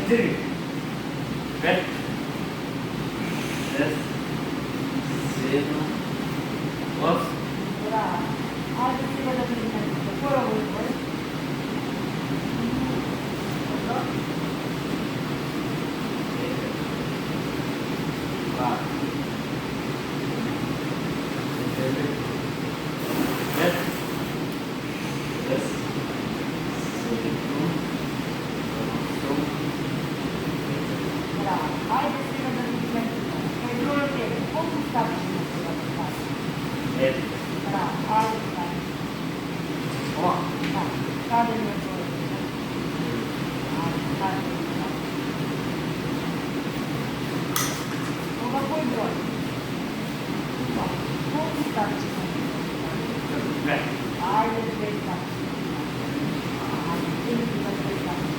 4, 5, 6, 7, 8. Bravo. Ajde si da primetite. Koje ovo izbore? Dobro. 2, 4, 5, 6, 7, 8. Bravo. Ajde si da primetite. Kaj broj je tebe? Koliko staviš na sebe da staviš? 5. Bravo. Ajde staviš. О, Da. Kada je broj tebe? Ajde, kada je broj? Ova koji broj? Koliko staviš na sebe? 2. Ajde, 2 staviš. Ajde, ili ti da 2 staviš.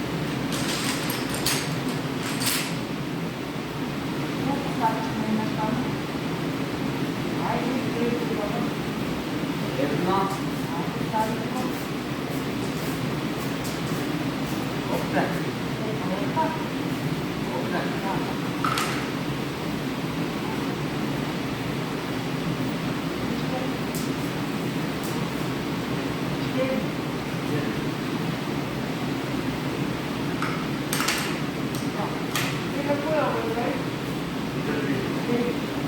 Koliko staviš na jedna strana? Ajde, 2 ti dobro. 1. Ajde, staviš koliko? Opet. Lepa. Opet. Četiri. Сега кой е ovo broj?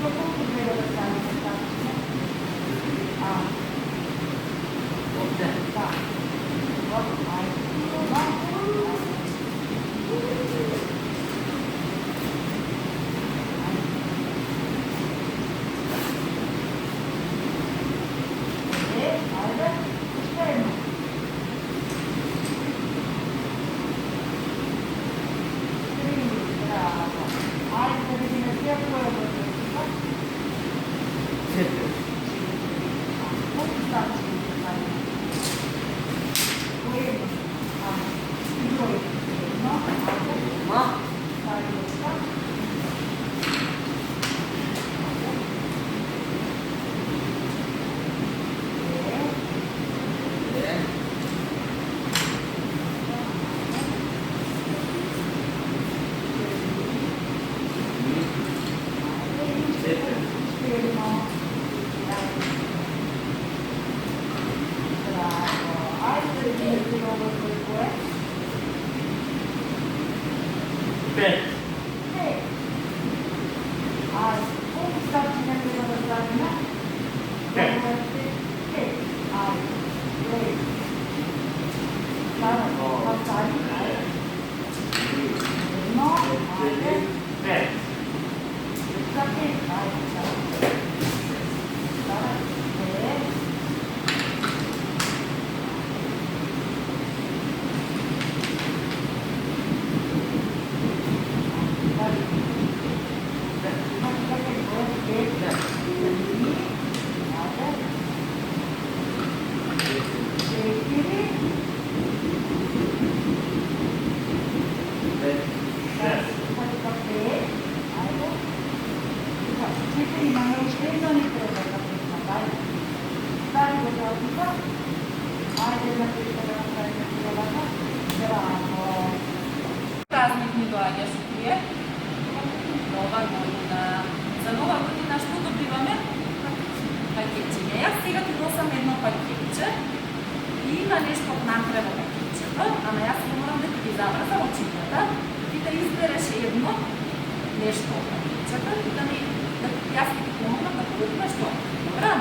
Koliko treba da stavim na stavične? A, Opet. da. Dobro, ajde. Ajde. Šta je jedno? Tri, bravo. Ajde da vidimo sve koje ovo je. 4. Koliko stavične se stavimo? Koje jedno? A, i broj jedno. Ajde. Ma. Stavimo šta? Пет. Четири. Пет. Praznik mi doaѓа со тие. Нова година. За нова година што добиваме? Пакетчиња. Јас сега ти носам едно пакетче и има нешто внатре во пакетчето, ама јас не морам да ти ги заврзам очињата, ти да избереш едно нешто од пакетчето и јас ти помогнам да купиш тоа. Добра?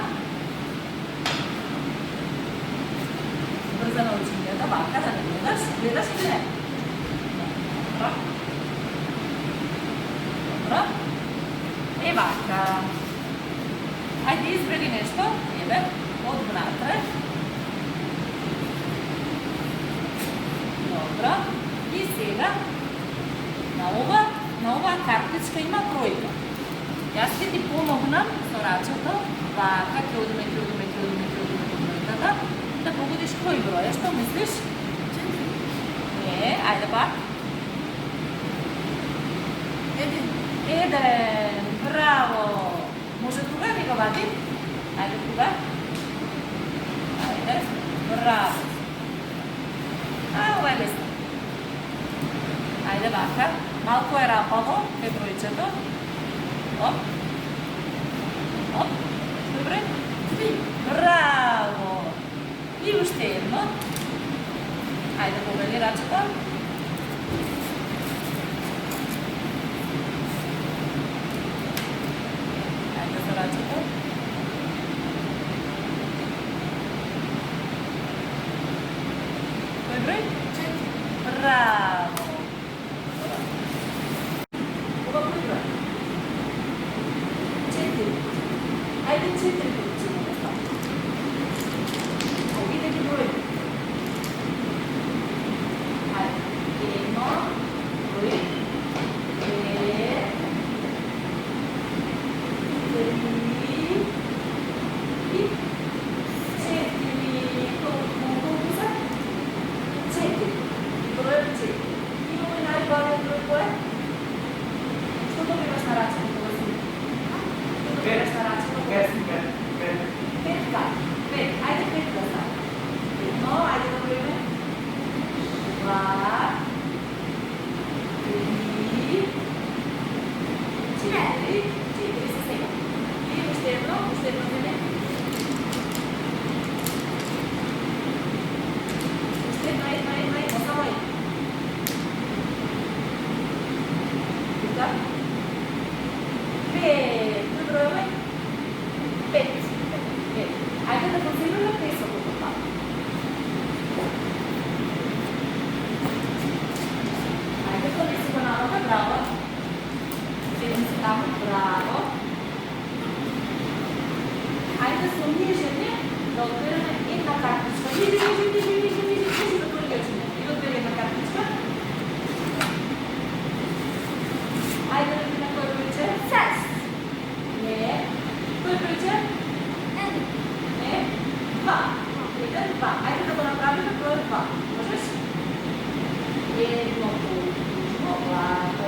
Брза на очињата, вака да не гледаш. Гледаш или не? Добро. Добро. Е вака. Ајде избери нешто, еве, од внатре. Добро. И сега на ова картичка има бројка. Јас ќе ти помогнам со рачето, вака ќе одиме до бројката, да погодиш кој број е, што мислиш? Ајде пак. Еден, браво! Може кога ми го вади? Ајде кога? Ајде, браво! Ова е лесно. Айде вака. Малко е рапало, е бројчето. Оп. Оп. Добре. Браво. И уште едно. Ајде, повели рачета. Ајде за рачета. Кој број? 4. Браво. Ова кој број? 4. Ајде 4 пати. Ајде ги број. Ajde da continuăm pe să o fac. Ajde să ne spunem că bravo. Felicităm, bravo. Ajde să umierzemy do odbierania jedna karteczka. Do której godziny? I odbiera jedna karteczka. Ajde robimy na kogo będzie? 6. Nie. Kogo będzie? Nie. 2. 1, 2. Ajde da go naprawimy, to 2. Możesz? Jedno, pół, bravo.